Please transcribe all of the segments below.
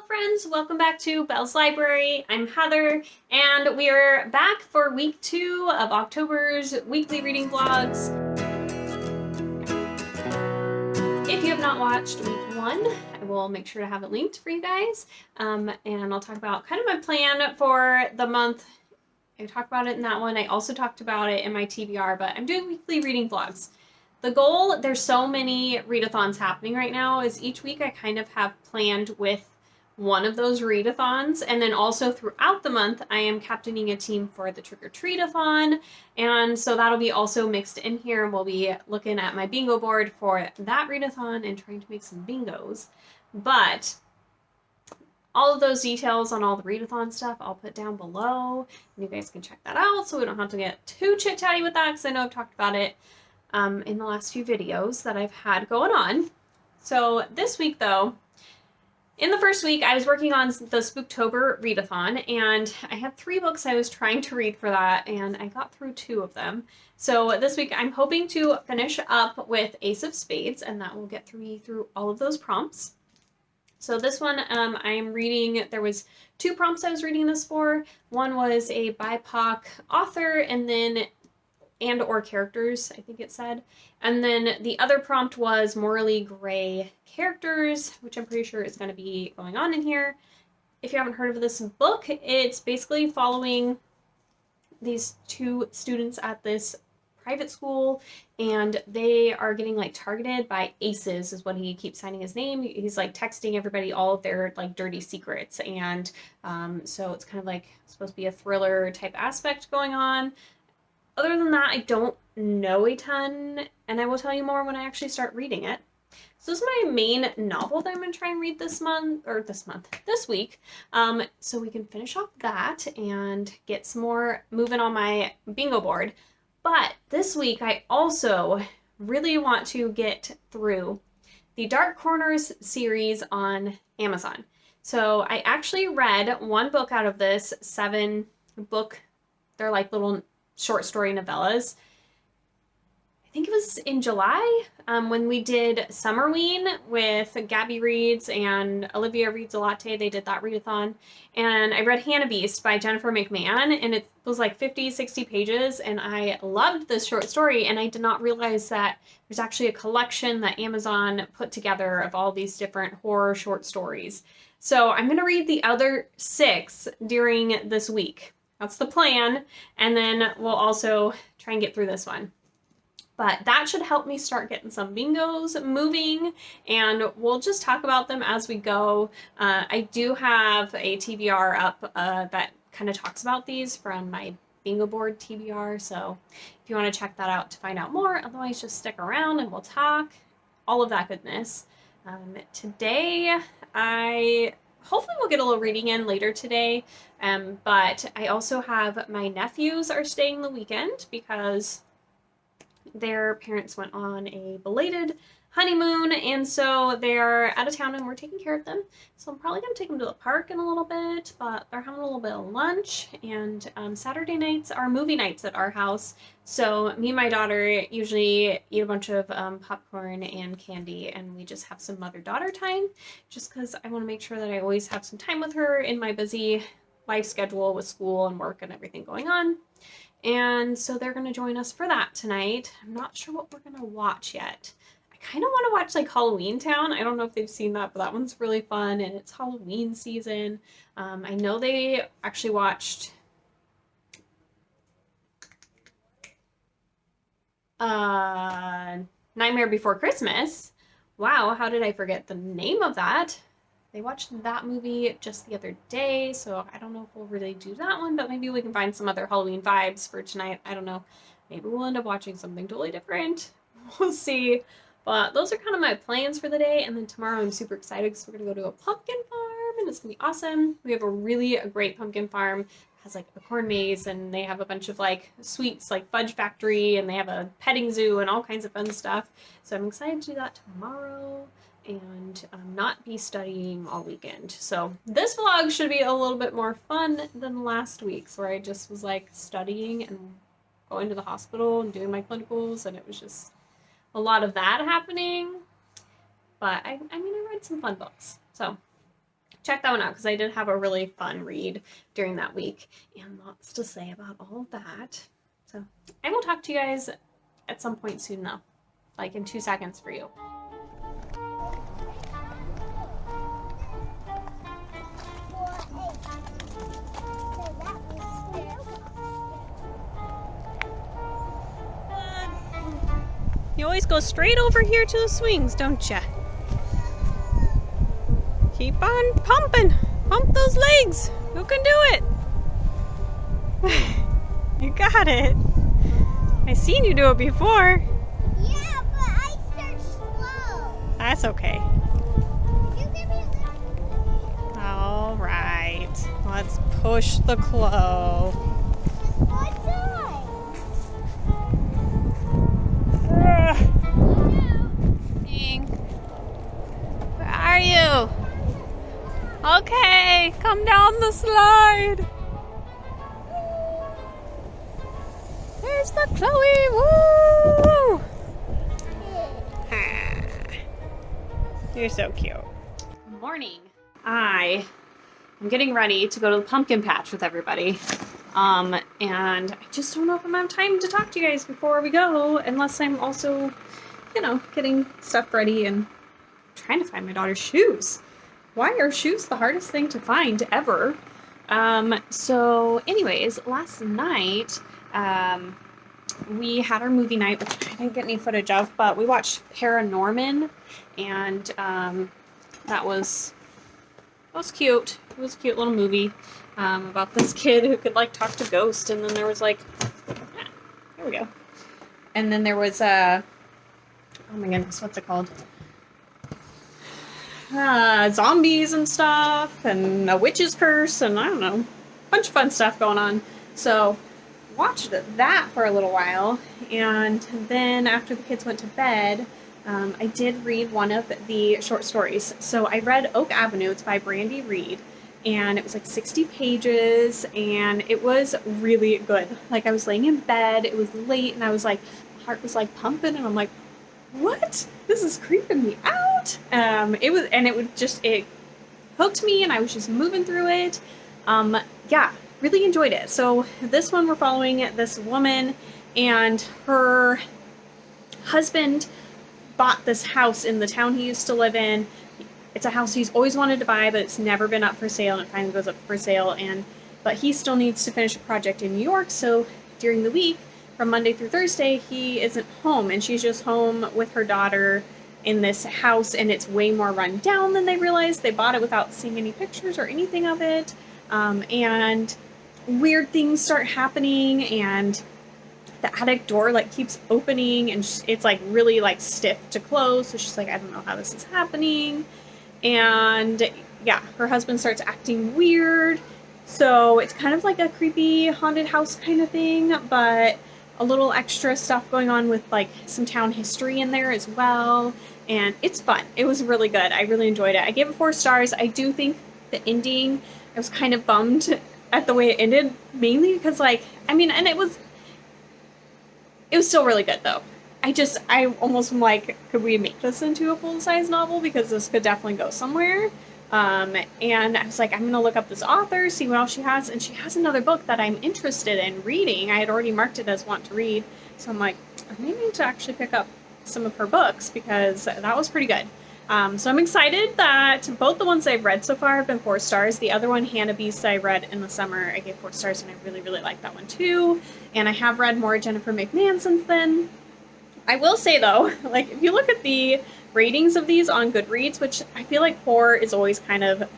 Hello friends, welcome back to Belle's Library. I'm Heather, and we are back for week 2 of October's weekly reading vlogs. If you have not watched week 1, I will make sure to have it linked for you guys, and I'll talk about kind of my plan for the month. I talked about it in that one. I also talked about it in my TBR, but I'm doing weekly reading vlogs. The goal, there's so many readathons happening right now, is each week I kind of have planned with one of those readathons, and then also throughout the month I am captaining a team for the Trick or Treatathon, and so that'll be also mixed in here. We'll be looking at my bingo board for that readathon and trying to make some bingos. But all of those details on all the readathon stuff I'll put down below, and you guys can check that out so we don't have to get too chit-chatty with that, because I know I've talked about it in the last few videos that I've had going on. So this week though, in the first week I was working on the Spooktober readathon, and I had 3 books I was trying to read for that, and I got through 2 of them. So this week I'm hoping to finish up with Ace of Spades, and that will get me through all of those prompts. So this one, I'm reading, there was 2 prompts I was reading this for. One was a BIPOC author, and or characters, I think it said. And then the other prompt was morally gray characters, which I'm pretty sure is going to be going on in here. If you haven't heard of this book, it's basically following these 2 students at this private school, and they are getting like targeted by aces, is what he keeps signing his name. He's like texting everybody all of their like dirty secrets, and so it's kind of like supposed to be a thriller type aspect going on. Other than that, I don't know a ton, and I will tell you more when I actually start reading it. So this is my main novel that I'm going to try and read this week, so we can finish off that and get some more moving on my bingo board. But this week, I also really want to get through the Dark Corners series on Amazon. So I actually read 1 book out of this 7-book, they're like little short story novellas. I think it was in July when we did Summerween with Gabby Reads and Olivia Reads a Latte. They did that readathon. And I read Hannah Beast by Jennifer McMahon, and it was like 50, 60 pages, and I loved this short story, and I did not realize that there's actually a collection that Amazon put together of all these different horror short stories. So I'm going to read the other 6 during this week. That's the plan, and then we'll also try and get through this one. But that should help me start getting some bingos moving, and we'll just talk about them as we go. I do have a TBR up that kind of talks about these from my bingo board TBR, so if you want to check that out to find out more, otherwise just stick around and we'll talk. All of that goodness. Today, hopefully we'll get a little reading in later today, but I also have my nephews are staying the weekend because their parents went on a belated honeymoon, and so they're out of town and we're taking care of them. So I'm probably going to take them to the park in a little bit, but they're having a little bit of lunch, and Saturday nights are movie nights at our house. So me and my daughter usually eat a bunch of popcorn and candy, and we just have some mother-daughter time, just because I want to make sure that I always have some time with her in my busy life schedule with school and work and everything going on. And so they're going to join us for that tonight. I'm not sure what we're going to watch yet. I kind of want to watch like Halloween Town. I don't know if they've seen that, but that one's really fun, and it's Halloween season. I know they actually watched Nightmare Before Christmas. Wow, how did I forget the name of that? They watched that movie just the other day, so I don't know if we'll really do that one, but maybe we can find some other Halloween vibes for tonight. I don't know. Maybe we'll end up watching something totally different. We'll see. But those are kind of my plans for the day, and then tomorrow I'm super excited because we're going to go to a pumpkin farm, and it's going to be awesome. We have a great pumpkin farm. It has like a corn maze, and they have a bunch of like sweets like Fudge Factory, and they have a petting zoo and all kinds of fun stuff. So I'm excited to do that tomorrow and not be studying all weekend. So this vlog should be a little bit more fun than last week's, where I just was like studying and going to the hospital and doing my clinicals, and it was just a lot of that happening. But I mean, I read some fun books. So check that one out because I did have a really fun read during that week and lots to say about all of that. So I will talk to you guys at some point soon though, like in 2 seconds for you. You always go straight over here to the swings, don't ya? Keep on pumping. Pump those legs. You can do it. You got it. I seen you do it before. Yeah, but I start slow. That's okay. You give me a little... All right. Let's push the claw. Just one time. Ding. Where are you? Okay, come down the slide. There's the Chloe. Woo! You're so cute. Good morning. I am getting ready to go to the pumpkin patch with everybody. And I just don't know if I'm gonna have time to talk to you guys before we go, unless I'm also, you know, getting stuff ready and trying to find my daughter's shoes. Why are shoes the hardest thing to find ever? So anyways, last night, we had our movie night, which I didn't get any footage of, but we watched Paranorman, and, that was cute. It was a cute little movie, about this kid who could, like, talk to ghosts, and then there was, like, here we go. And then there was, oh my goodness, what's it called? Zombies and stuff, and a witch's curse, and I don't know, a bunch of fun stuff going on. So, watched that for a little while, and then after the kids went to bed, I did read one of the short stories. So I read Oak Avenue. It's by Grady Reed, and it was like 60 pages, and it was really good. Like, I was laying in bed, it was late, and I was like, my heart was like pumping, and I'm like, what? This is creeping me out. It hooked me, and I was just moving through it. Yeah, really enjoyed it. So this one, we're following this woman, and her husband bought this house in the town he used to live in. It's a house he's always wanted to buy, but it's never been up for sale, and it finally goes up for sale. But he still needs to finish a project in New York, so during the week, from Monday through Thursday, he isn't home, and she's just home with her daughter in this house, and it's way more run down than they realized. They bought it without seeing any pictures or anything of it, and weird things start happening, and the attic door like keeps opening, and it's like really like stiff to close, so she's like, I don't know how this is happening. And yeah, her husband starts acting weird, so it's kind of like a creepy haunted house kind of thing, but a little extra stuff going on with like some town history in there as well, and it's fun. It was really good. I really enjoyed it. I gave it 4 stars. I do think the ending, I was kind of bummed at the way it ended, mainly because, like, I mean, and it was still really good though. I almost am like, could we make this into a full-size novel, because this could definitely go somewhere. And I was like, I'm going to look up this author, see what else she has, and she has another book that I'm interested in reading. I had already marked it as want to read, so I'm like, I may need to actually pick up some of her books, because that was pretty good. So I'm excited that both the ones I've read so far have been 4 stars. The other one, Hannah Beast, I read in the summer, I gave 4 stars, and I really, really liked that one too. And I have read more Jennifer McMahon since then. I will say though, like, if you look at the ratings of these on Goodreads, which I feel like horror is always kind of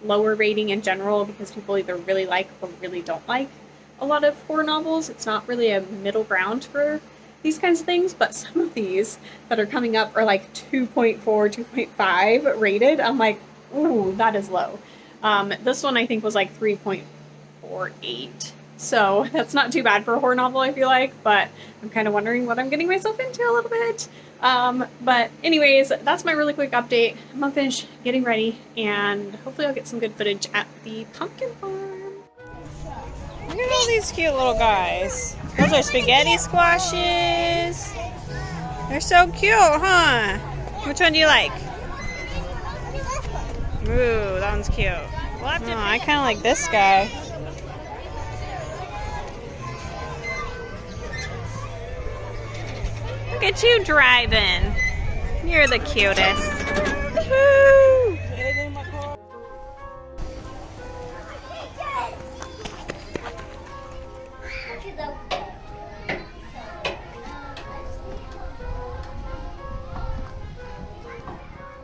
lower rating in general, because people either really like or really don't like a lot of horror novels. It's not really a middle ground for these kinds of things, but some of these that are coming up are like 2.4, 2.5 rated. I'm like, ooh, that is low. This one I think was like 3.48. So that's not too bad for a horror novel, I feel like, but I'm kind of wondering what I'm getting myself into a little bit. But anyways, that's my really quick update. I'm gonna finish getting ready, and hopefully I'll get some good footage at the pumpkin farm. Look at all these cute little guys. Those are spaghetti squashes. They're so cute, huh? Which one do you like? Ooh, that one's cute. Oh, I kind of like this guy. Look at you driving. You're the cutest. Woo!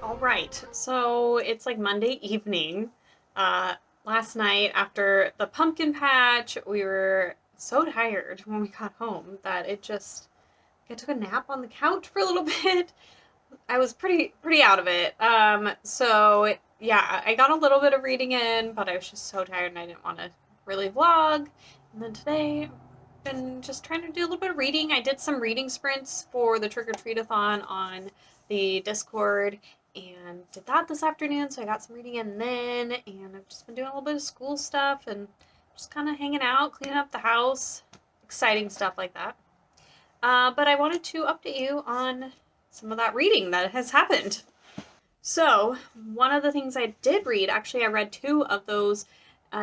All right, so it's like Monday evening. Last night after the pumpkin patch, we were so tired when we got home that I took a nap on the couch for a little bit. I was pretty out of it. So yeah, I got a little bit of reading in, but I was just so tired and I didn't want to really vlog. And then today I've been just trying to do a little bit of reading. I did some reading sprints for the Treatathon on the Discord and did that this afternoon, so I got some reading in then, and I've just been doing a little bit of school stuff and just kind of hanging out, cleaning up the house, exciting stuff like that. But I wanted to update you on some of that reading that has happened. So, one of the things I did read, actually I read 2 of those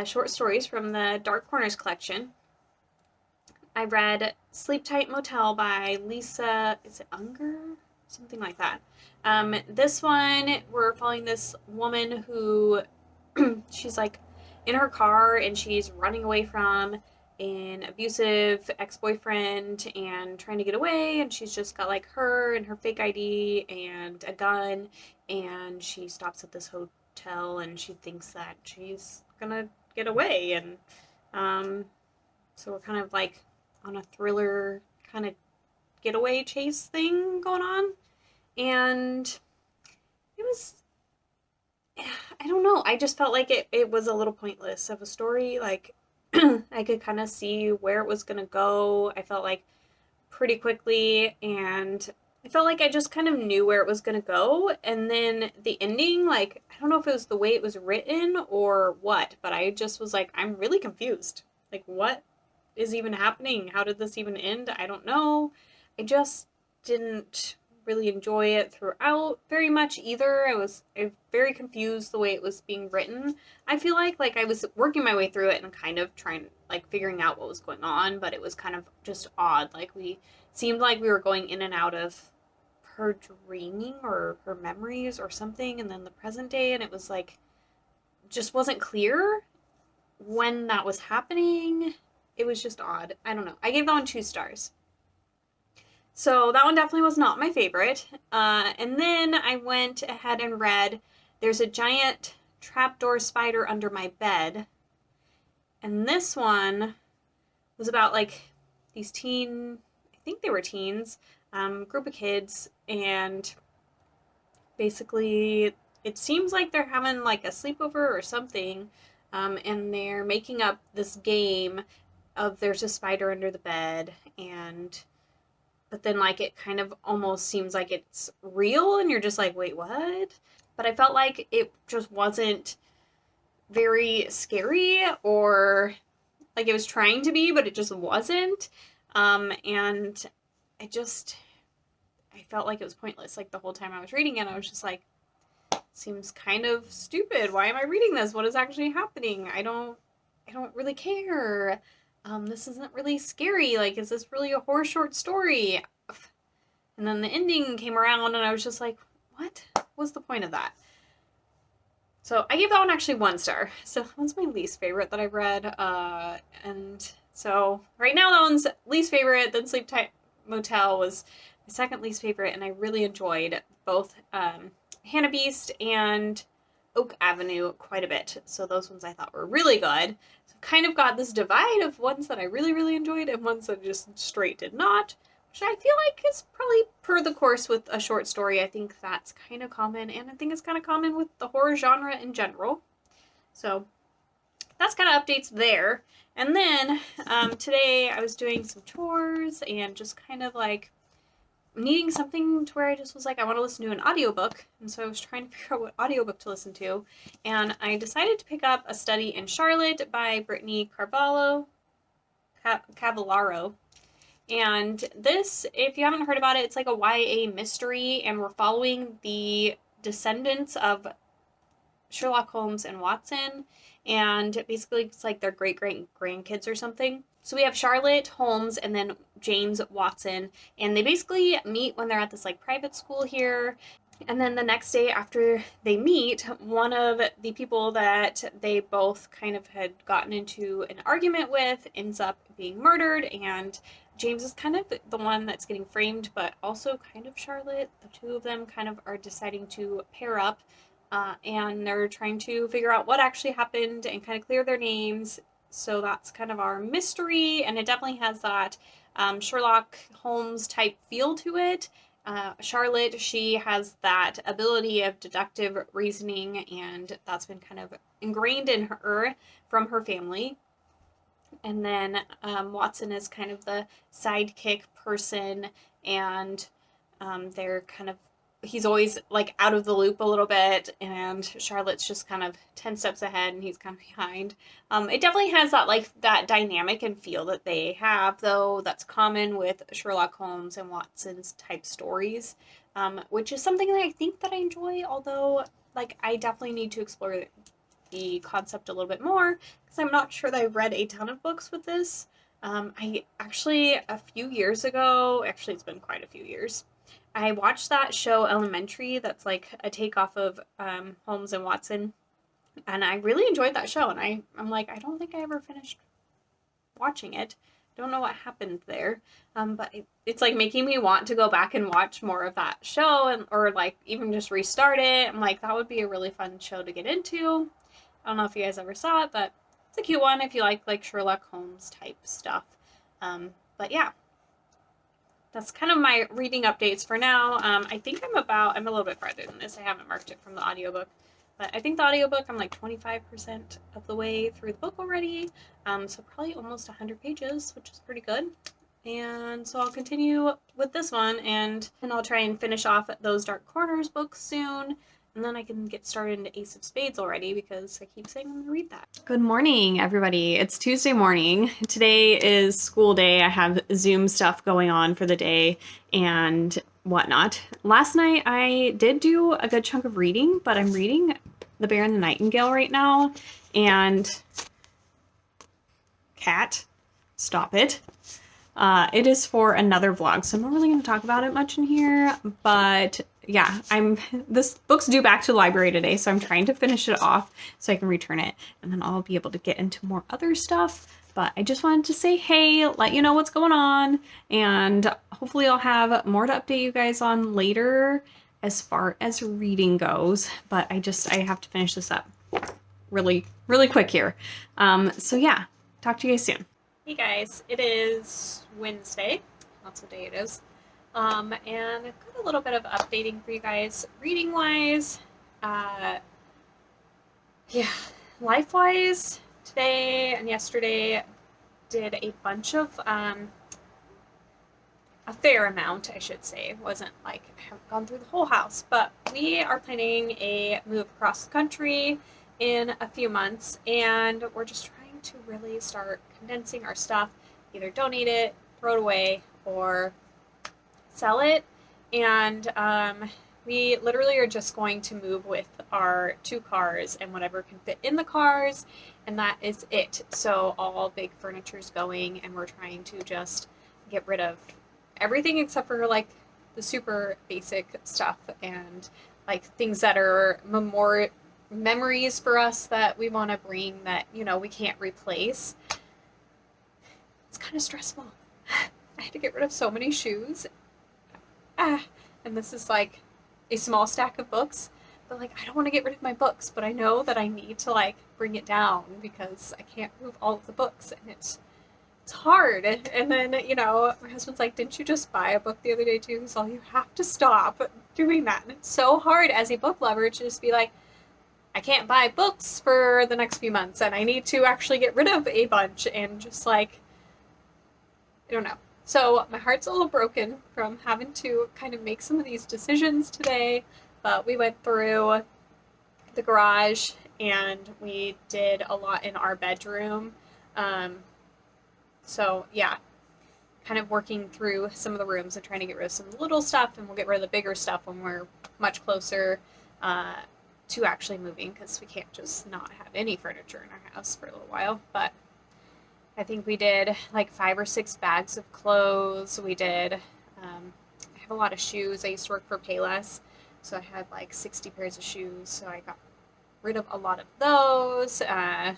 short stories from the Dark Corners collection. I read Sleep Tight Motel by Lisa, is it Unger? Something like that. This one, we're following this woman who, she's like in her car and she's running away from an abusive ex-boyfriend and trying to get away, and she's just got like her and her fake ID and a gun, and she stops at this hotel and she thinks that she's gonna get away, and so we're kind of like on a thriller kind of getaway chase thing going on, and it was, I don't know, I just felt like it was a little pointless of a story. Like I could kind of see where it was gonna go, I felt like, pretty quickly, and I felt like I just kind of knew where it was gonna go, and then the ending, like, I don't know if it was the way it was written or what, but I just was like, I'm really confused. Like, what is even happening? How did this even end? I don't know. I just didn't really enjoy it throughout very much either. I was very confused the way it was being written. I feel like I was working my way through it and kind of trying, like, figuring out what was going on, but it was kind of just odd. Like, we seemed like we were going in and out of her dreaming or her memories or something, and then the present day, and it was like, just wasn't clear when that was happening. It was just odd. I don't know. I gave that one 2 stars. So that one definitely was not my favorite. And then I went ahead and read There's a Giant Trapdoor Spider Under My Bed. And this one was about, like, these I think they were teens, group of kids, and basically it seems like they're having, like, a sleepover or something, and they're making up this game of there's a spider under the bed, but then, like, it kind of almost seems like it's real, and you're just like, wait, what? But I felt like it just wasn't very scary, or like it was trying to be, but it just wasn't. And I felt like it was pointless. Like, the whole time I was reading it, I was just like, seems kind of stupid. Why am I reading this? What is actually happening? I don't really care. This isn't really scary. Like, is this really a horror short story? And then the ending came around and I was just like, what was the point of that? So I gave that one actually 1 star. So that one's my least favorite that I've read. And so right now that one's least favorite. Then Sleep Tight Motel was my second least favorite, and I really enjoyed both Hannah Beast and Oak Avenue quite a bit. So those ones I thought were really good. So kind of got this divide of ones that I really, really enjoyed and ones that just straight did not, which I feel like is probably per the course with a short story. I think that's kind of common, and I think it's kind of common with the horror genre in general. So that's kind of updates there. And then today I was doing some chores and just kind of like needing something to where I just was like, I want to listen to an audiobook. And so I was trying to figure out what audiobook to listen to. And I decided to pick up A Study in Charlotte by Brittany Cavallaro. And this, if you haven't heard about it, it's like a YA mystery, and we're following the descendants of Sherlock Holmes and Watson, and basically it's like their great-great-grandkids or something. So we have Charlotte Holmes and then James Watson, and they basically meet when they're at this like private school here. And then the next day after they meet, one of the people that they both kind of had gotten into an argument with ends up being murdered, and James is kind of the one that's getting framed, but also kind of Charlotte. The two of them kind of are deciding to pair up, and they're trying to figure out what actually happened and kind of clear their names. So that's kind of our mystery, and it definitely has that Sherlock Holmes type feel to it. Charlotte, she has that ability of deductive reasoning, and that's been kind of ingrained in her from her family. And then Watson is kind of the sidekick person, and they're kind of, he's always like out of the loop a little bit, and Charlotte's just kind of 10 steps ahead and he's kind of behind. It definitely has that like that dynamic and feel that they have, though, that's common with Sherlock Holmes and Watson's type stories, which is something that I think that I enjoy, although like I definitely need to explore the concept a little bit more, because I'm not sure that I've read a ton of books with this. I actually, a few years ago, actually it's been quite a few years, I watched that show Elementary that's like a takeoff of Holmes and Watson, and I really enjoyed that show, and I'm like, I don't think I ever finished watching it. Don't know what happened there, but it's like making me want to go back and watch more of that show, and or like even just restart it. I'm like, that would be a really fun show to get into. I don't know if you guys ever saw it, but it's a cute one if you like Sherlock Holmes type stuff. But yeah, that's kind of my reading updates for now. I think I'm a little bit farther than this. I haven't marked it from the audiobook, but I think the audiobook, I'm like 25% of the way through the book already. So probably almost 100 pages, which is pretty good. And so I'll continue with this one, and I'll try and finish off those Dark Corners books soon. And then I can get started into Ace of Spades already, because I keep saying I'm going to read that. Good morning, everybody. It's Tuesday morning. Today is school day. I have Zoom stuff going on for the day and whatnot. Last night I did do a good chunk of reading, but I'm reading The Bear and the Nightingale right now. And Cat, stop it. It is for another vlog, so I'm not really going to talk about it much in here, but yeah, this book's due back to the library today, so I'm trying to finish it off so I can return it, and then I'll be able to get into more other stuff. But I just wanted to say, hey, let you know what's going on, and hopefully I'll have more to update you guys on later as far as reading goes, but I have to finish this up really, really quick here. So yeah, talk to you guys soon. Hey guys, it is Wednesday. That's what day it is. And I've got a little bit of updating for you guys reading wise. Yeah, life wise, today and yesterday did a bunch of, a fair amount, I should say. It wasn't like I haven't gone through the whole house, but we are planning a move across the country in a few months, and we're just trying to really start condensing our stuff, either donate it, throw it away, or sell it. And we literally are just going to move with our 2 cars and whatever can fit in the cars, and that is it. So all big furniture's going, and we're trying to just get rid of everything except for like the super basic stuff and like things that are memories for us that we want to bring that, you know, we can't replace. It's kind of stressful. I had to get rid of so many shoes. And this is like a small stack of books, but like I don't want to get rid of my books, but I know that I need to like bring it down because I can't move all of the books, and it's hard. And then, you know, my husband's like, didn't you just buy a book the other day too? So you have to stop doing that. And it's so hard as a book lover to just be like, I can't buy books for the next few months, and I need to actually get rid of a bunch, and just like, I don't know. So my heart's a little broken from having to kind of make some of these decisions today, but we went through the garage and we did a lot in our bedroom. So yeah, kind of working through some of the rooms and trying to get rid of some little stuff, and we'll get rid of the bigger stuff when we're much closer. to actually moving, because we can't just not have any furniture in our house for a little while. But I think we did like 5 or 6 bags of clothes. We did, I have a lot of shoes. I used to work for Payless, so I had like 60 pairs of shoes. So I got rid of a lot of those. A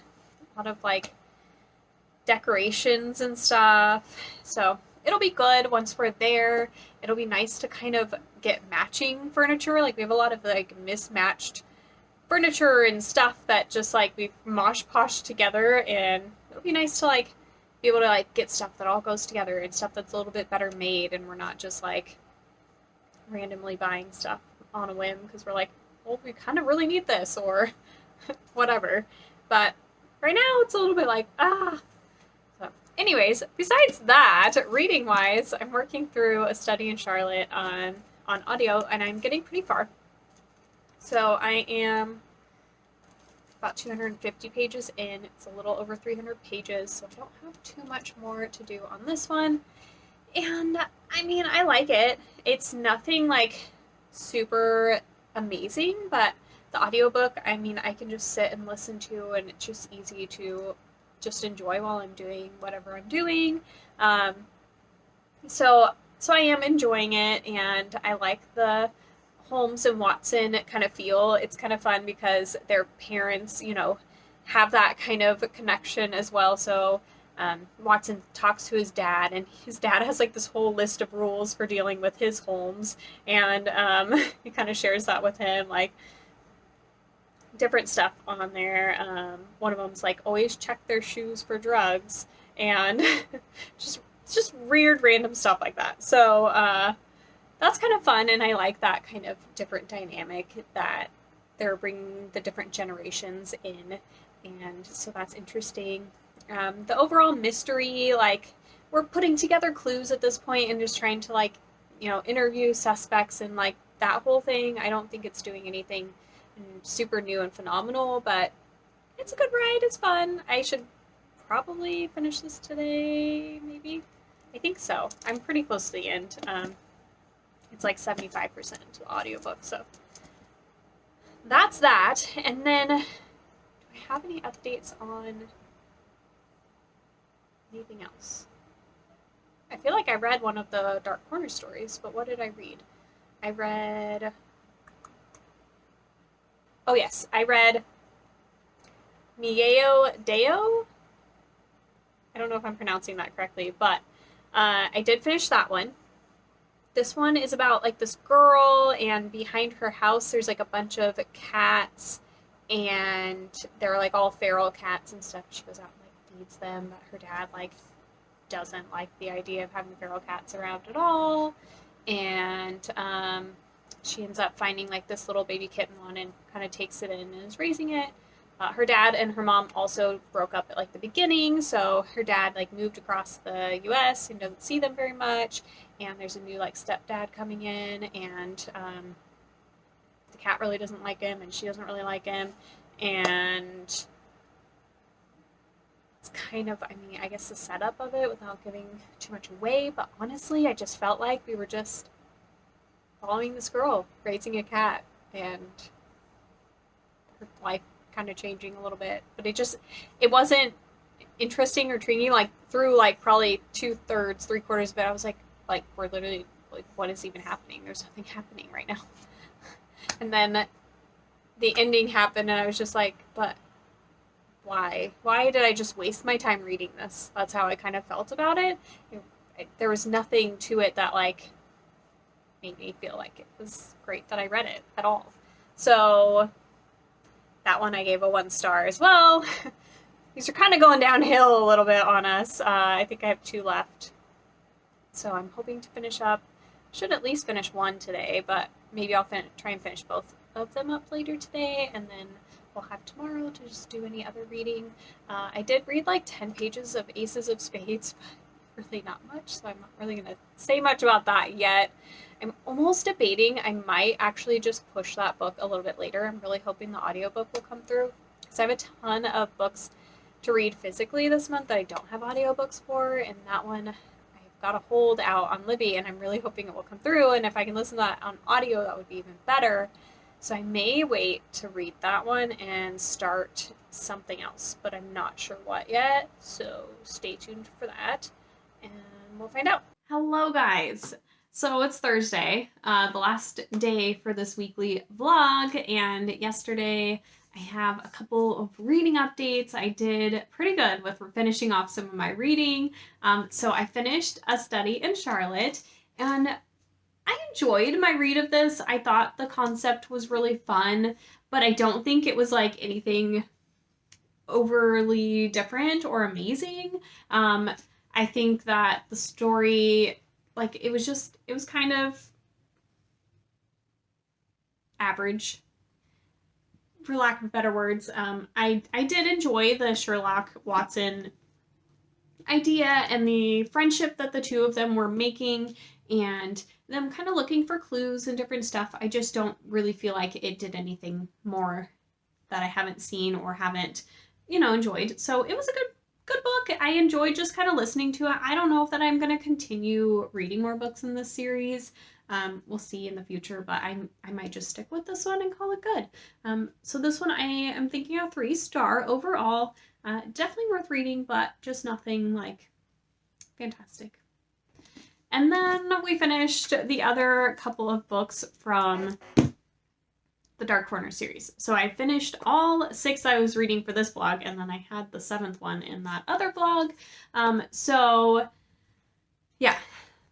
lot of like decorations and stuff. So it'll be good once we're there. It'll be nice to kind of get matching furniture. Like we have a lot of like mismatched furniture and stuff that just like we've mosh posh together, and it'll be nice to like be able to like get stuff that all goes together and stuff that's a little bit better made, and we're not just like randomly buying stuff on a whim because we're like, well, we kind of really need this or whatever. But right now it's a little bit like, So anyways, besides that, reading wise, I'm working through A Study in Charlotte on audio, and I'm getting pretty far. So I am about 250 pages in. It's a little over 300 pages, so I don't have too much more to do on this one. And I mean, I like it. It's nothing like super amazing, but the audiobook, I mean, I can just sit and listen to, and it's just easy to just enjoy while I'm doing whatever I'm doing. So I am enjoying it, and I like the Holmes and Watson kind of feel. It's kind of fun because their parents, you know, have that kind of connection as well. So Watson talks to his dad, and his dad has like this whole list of rules for dealing with his Holmes, and he kind of shares that with him, like different stuff on there. One of them's like always check their shoes for drugs, and just weird random stuff like that. So that's kind of fun, and I like that kind of different dynamic that they're bringing the different generations in, and so that's interesting. The overall mystery, like, we're putting together clues at this point and just trying to, like, you know, interview suspects and, like, that whole thing. I don't think it's doing anything super new and phenomenal, but it's a good ride. It's fun. I should probably finish this today, maybe. I think so. I'm pretty close to the end. It's like 75% to the audiobook, so that's that. And then, do I have any updates on anything else? I feel like I read one of the Dark Corner stories, but what did I read? I read... Oh yes, I read Mieo Deo. I don't know if I'm pronouncing that correctly, but I did finish that one. This one is about like this girl, and behind her house there's like a bunch of cats, and they're like all feral cats and stuff. She goes out and like feeds them, but her dad like doesn't like the idea of having feral cats around at all, and she ends up finding like this little baby kitten one and kind of takes it in and is raising it. Her dad and her mom also broke up at like the beginning, so her dad like moved across the US and doesn't see them very much, and there's a new like stepdad coming in, and the cat really doesn't like him and she doesn't really like him, and it's kind of, I mean, I guess the setup of it without giving too much away, but honestly I just felt like we were just following this girl raising a cat, and her life kind of changing a little bit, but it wasn't interesting or intriguing. Like through like probably 2/3, 3/4 of it, I was like we're literally like, what is even happening? There's nothing happening right now. And then the ending happened, and I was just like, but why did I just waste my time reading this? That's how I kind of felt about it. There was nothing to it that like made me feel like it was great that I read it at all. So that one I gave a 1 star as well. These are kind of going downhill a little bit on us. I think I have 2 left. So I'm hoping to finish up. Should at least finish 1 today, but maybe I'll try and finish both of them up later today, and then we'll have tomorrow to just do any other reading. I did read like 10 pages of Aces of Spades, but really not much, so I'm not really going to say much about that yet. I'm almost debating I might actually just push that book a little bit later. I'm really hoping the audiobook will come through, because I have a ton of books to read physically this month that I don't have audiobooks for, and that one I've got a hold out on Libby, and I'm really hoping it will come through, and if I can listen to that on audio, that would be even better. So I may wait to read that one and start something else, but I'm not sure what yet. So stay tuned for that and we'll find out. Hello, guys. So it's Thursday, the last day for this weekly vlog, and yesterday I have a couple of reading updates. I did pretty good with finishing off some of my reading. So I finished A Study in Charlotte, and I enjoyed my read of this. I thought the concept was really fun, but I don't think it was like anything overly different or amazing. I think that the story, like, it was kind of average, for lack of better words. I did enjoy the Sherlock Watson idea and the friendship that the two of them were making and them kind of looking for clues and different stuff. I just don't really feel like it did anything more that I haven't seen or haven't, enjoyed. So it was a good book. I enjoyed just kind of listening to it. I don't know if that I'm going to continue reading more books in this series. We'll see in the future, but I might just stick with this one and call it good. So this one I am thinking a 3-star overall. Definitely worth reading, but just nothing like fantastic. And then we finished the other couple of books from the Dark Corner series. So I finished all 6 I was reading for this vlog, and then I had the 7th one in that other vlog. So yeah,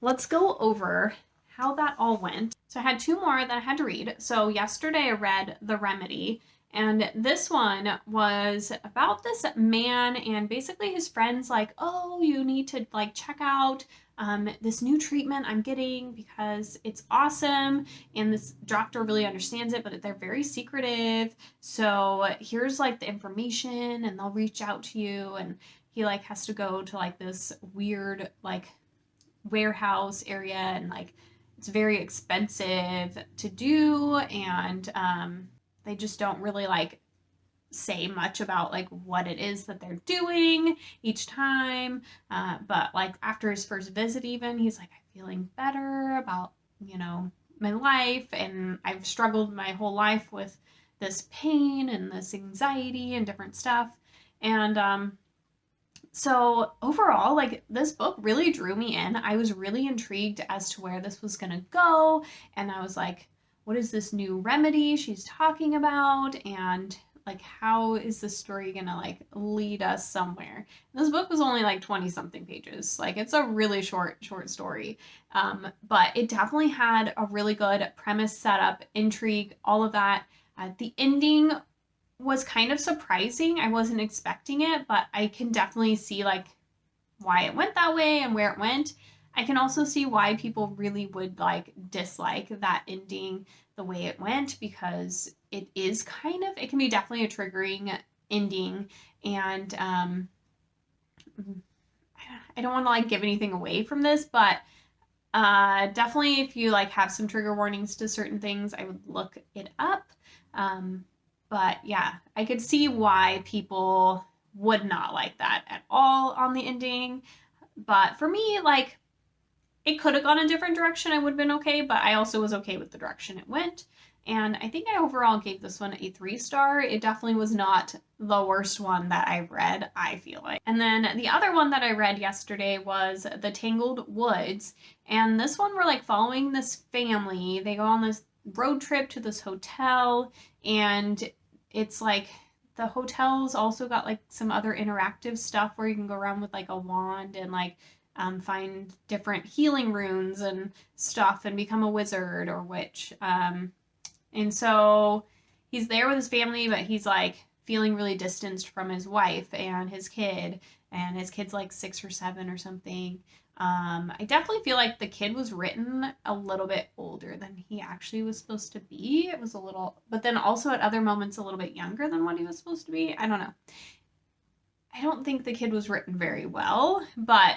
let's go over how that all went. So I had 2 more that I had to read. So yesterday I read The Remedy, and this one was about this man and basically his friends like, oh, you need to like check out this new treatment I'm getting because it's awesome, and this doctor really understands it, but they're very secretive. So here's like the information, and they'll reach out to you, and he like has to go to like this weird like warehouse area, and like it's very expensive to do, and they just don't really like say much about like what it is that they're doing each time, but like after his first visit, even he's like, I'm feeling better about my life, and I've struggled my whole life with this pain and this anxiety and different stuff. And so overall, like, this book really drew me in. I was really intrigued as to where this was gonna go, and I was like, what is this new remedy she's talking about, and like how is this story gonna like lead us somewhere? This book was only like 20 something pages. Like, it's a really short story, but it definitely had a really good premise, setup, intrigue, all of that. The ending was kind of surprising. I wasn't expecting it, but I can definitely see like why it went that way and where it went. I can also see why people really would like dislike that ending the way it went, because it can be definitely a triggering ending, and I don't want to like give anything away from this, but definitely if you like have some trigger warnings to certain things, I would look it up. But yeah, I could see why people would not like that at all on the ending. But for me, like, it could have gone a different direction. I would have been okay, but I also was okay with the direction it went. And I think I overall gave this one a 3-star. It definitely was not the worst one that I've read, I feel like. And then the other one that I read yesterday was The Tangled Woods. And this one, we're like following this family. They go on this road trip to this hotel, and it's like the hotel's also got like some other interactive stuff where you can go around with like a wand and like find different healing runes and stuff and become a wizard or witch. And so he's there with his family, but he's like feeling really distanced from his wife and his kid, and his kid's like 6 or 7 or something. I definitely feel like the kid was written a little bit older than he actually was supposed to be. It was a little, but then also at other moments a little bit younger than what he was supposed to be. I don't know. I don't think the kid was written very well, but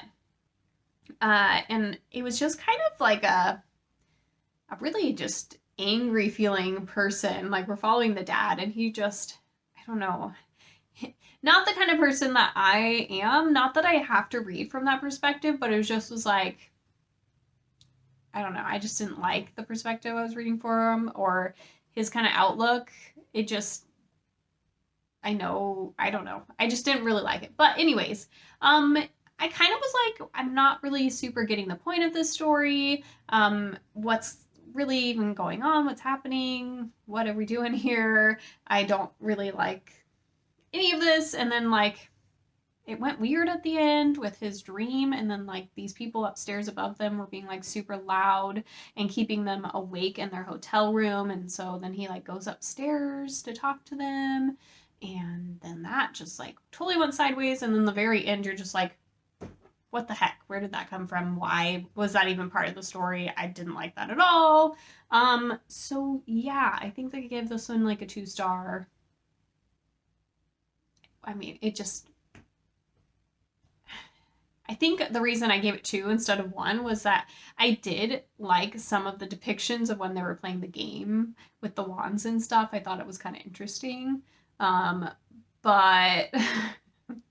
and it was just kind of like a really just angry feeling person. Like, we're following the dad, and he just, I don't know, not the kind of person that I am. Not that I have to read from that perspective, but it was like, I don't know, I just didn't like the perspective I was reading for him, or his kind of outlook, it just, I don't know. I just didn't really like it. But anyways, I kind of was like, I'm not really super getting the point of this story. What's really even going on? What's happening? What are we doing here? I don't really like any of this. And then like, it went weird at the end with his dream, and then like these people upstairs above them were being like super loud and keeping them awake in their hotel room, and so then he like goes upstairs to talk to them, and then that just like totally went sideways, and then the very end you're just like, what the heck? Where did that come from? Why was that even part of the story? I didn't like that at all. So yeah, I think they gave this one like a 2-star. I mean, it just, I think the reason I gave it 2 instead of 1 was that I did like some of the depictions of when they were playing the game with the wands and stuff. I thought it was kind of interesting. But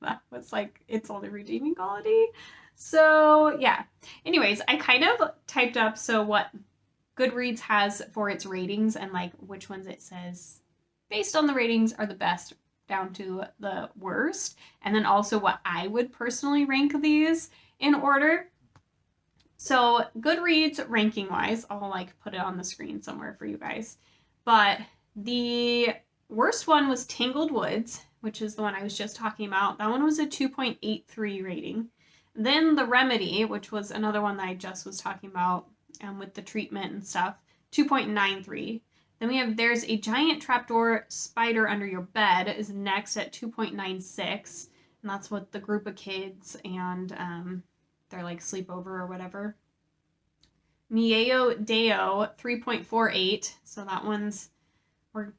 that was like its only redeeming quality. So yeah. Anyways, I kind of typed up so what Goodreads has for its ratings and like which ones it says based on the ratings are the best down to the worst, and then also what I would personally rank these in order. So Goodreads ranking wise, I'll like put it on the screen somewhere for you guys, but the worst one was Tangled Woods, which is the one I was just talking about. That one was a 2.83 rating. Then The Remedy, which was another one that I just was talking about with the treatment and stuff, 2.93. Then we have There's a Giant Trapdoor Spider Under Your Bed is next at 2.96. And that's with the group of kids and they're like sleepover or whatever. Mieo Deo, 3.48. So that one's, we're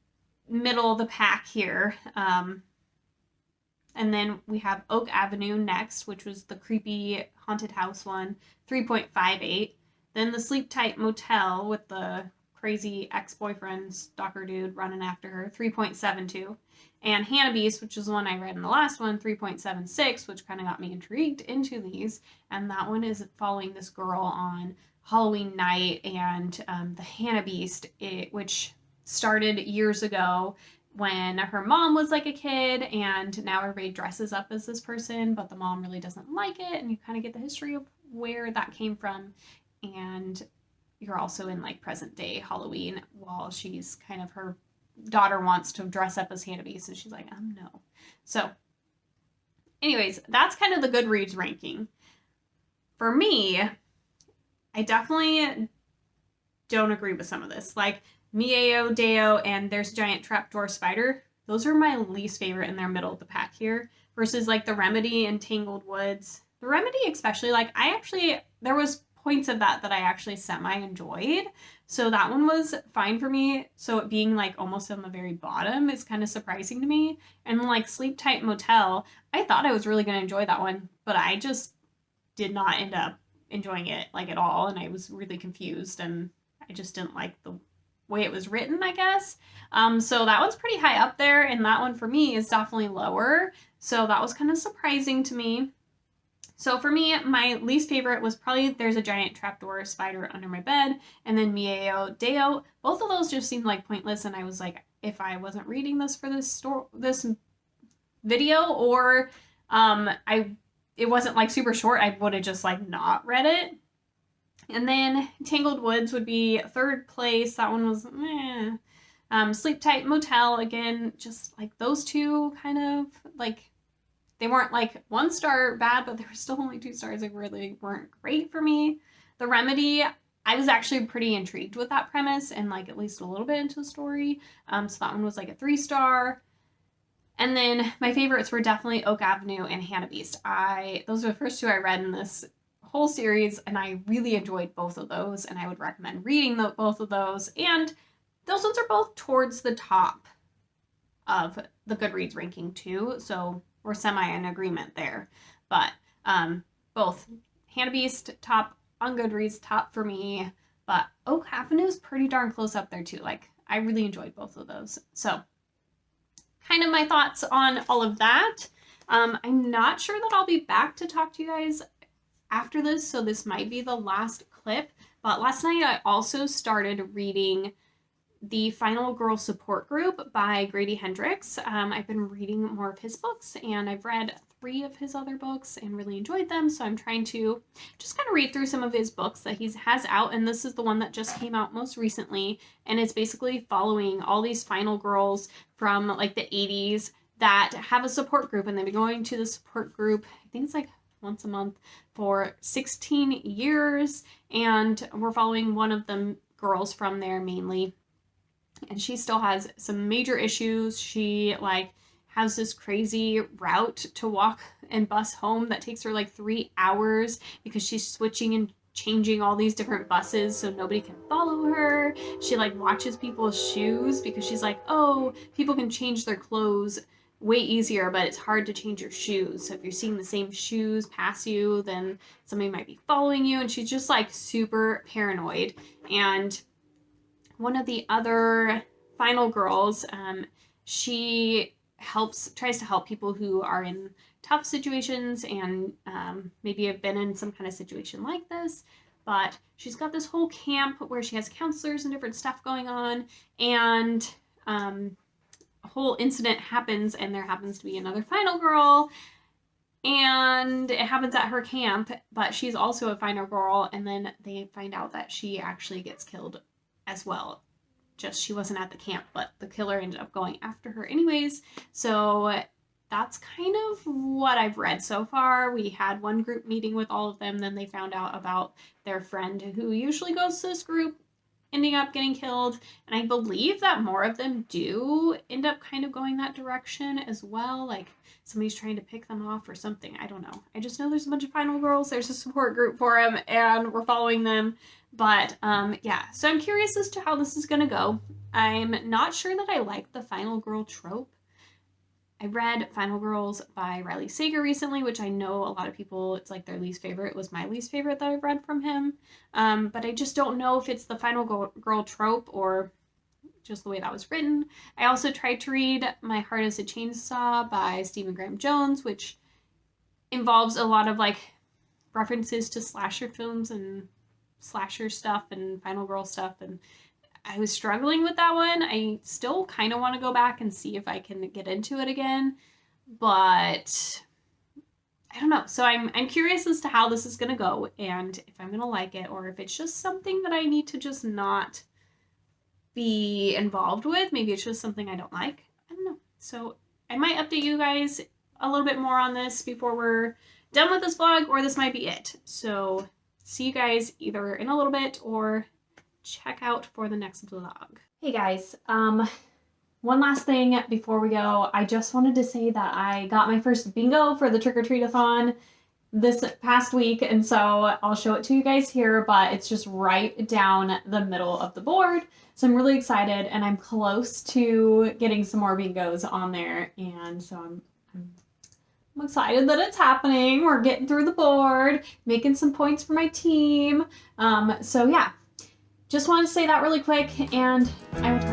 middle of the pack here. And then we have Oak Avenue next, which was the creepy haunted house one, 3.58. Then the Sleep Tight Motel with the crazy ex-boyfriend stalker dude running after her, 3.72. And Hannah Beast, which is the one I read in the last one, 3.76, which kind of got me intrigued into these. And that one is following this girl on Halloween night, and the Hannah Beast, which started years ago when her mom was like a kid, and now everybody dresses up as this person, but the mom really doesn't like it, and you kind of get the history of where that came from. And you're also in like present day Halloween while she's kind of, her daughter wants to dress up as Hannah Beast, and she's like, no. So anyways, that's kind of the Goodreads ranking. For me, I definitely don't agree with some of this. Like Mieo Deo and There's a Giant Trapdoor Spider, those are my least favorite, and they're middle of the pack here, versus like The Remedy and Tangled Woods. The Remedy especially, like there was points of that I actually semi-enjoyed. So that one was fine for me. So it being like almost on the very bottom is kind of surprising to me. And like Sleep Tight Motel, I thought I was really going to enjoy that one, but I just did not end up enjoying it like at all. And I was really confused, and I just didn't like the way it was written, I guess. So that one's pretty high up there, and that one for me is definitely lower. So that was kind of surprising to me. So for me, my least favorite was probably There's a Giant Trapdoor Spider Under My Bed, and then Mieo Deo. Both of those just seemed like pointless, and I was like, if I wasn't reading this for this video, or it wasn't like super short, I would have just like not read it. And then Tangled Woods would be third place. That one was Sleep Tight Motel, again, just like those two kind of like, they weren't like 1-star bad, but they were still only 2 stars. They really weren't great for me. The Remedy, I was actually pretty intrigued with that premise and like at least a little bit into the story. So that one was like a 3-star. And then my favorites were definitely Oak Avenue and Hannah Beast. Those are the first 2 I read in this whole series, and I really enjoyed both of those, and I would recommend reading both of those. And those ones are both towards the top of the Goodreads ranking too, so we're semi in agreement there. But both Hannah Beast top on Goodreads, top for me, but Oak Avenue is pretty darn close up there too. Like, I really enjoyed both of those. So kind of my thoughts on all of that. I'm not sure that I'll be back to talk to you guys after this, so this might be the last clip. But last night I also started reading the Final Girl Support Group by Grady Hendricks. I've been reading more of his books, and I've read 3 of his other books and really enjoyed them, so I'm trying to just kind of read through some of his books that he has out, and this is the one that just came out most recently, and it's basically following all these final girls from like the 80s that have a support group, and they've been going to the support group, I think it's like once a month, for 16 years, and we're following one of the girls from there mainly, and she still has some major issues. She like has this crazy route to walk and bus home that takes her like 3 hours because she's switching and changing all these different buses so nobody can follow her. She like watches people's shoes because she's like, oh, people can change their clothes way easier, but it's hard to change your shoes. So if you're seeing the same shoes pass you, then somebody might be following you. And she's just like super paranoid. And one of the other final girls, she tries to help people who are in tough situations and maybe have been in some kind of situation like this. But she's got this whole camp where she has counselors and different stuff going on, and a whole incident happens, and there happens to be another final girl, and it happens at her camp, but she's also a final girl, and then they find out that she actually gets killed as well. Just she wasn't at the camp, but the killer ended up going after her anyways. So that's kind of what I've read so far. We had one group meeting with all of them, then they found out about their friend who usually goes to this group ending up getting killed, and I believe that more of them do end up kind of going that direction as well, like somebody's trying to pick them off or something. I don't know. I just know there's a bunch of final girls, there's a support group for them, and we're following them. But yeah, so I'm curious as to how this is gonna go. I'm not sure that I like the final girl trope. I read Final Girls by Riley Sager recently, which I know a lot of people, it's like their least favorite. It was my least favorite that I've read from him. But I just don't know if it's the final girl trope or just the way that was written. I also tried to read My Heart is a Chainsaw by Stephen Graham Jones, which involves a lot of like references to slasher films and slasher stuff and final girl stuff, and I was struggling with that one. I still kind of want to go back and see if I can get into it again, but I don't know. So I'm curious as to how this is going to go, and if I'm going to like it, or if it's just something that I need to just not be involved with. Maybe it's just something I don't like. I don't know. So I might update you guys a little bit more on this before we're done with this vlog, or this might be it. So see you guys either in a little bit or check out for the next vlog. Hey guys, one last thing before we go. I just wanted to say that I got my first bingo for the Trick-or-Treat-a-thon this past week, and so I'll show it to you guys here, but it's just right down the middle of the board. So I'm really excited, and I'm close to getting some more bingos on there, and so I'm excited that it's happening. We're getting through the board, making some points for my team. So yeah. Just want to say that really quick, and I will talk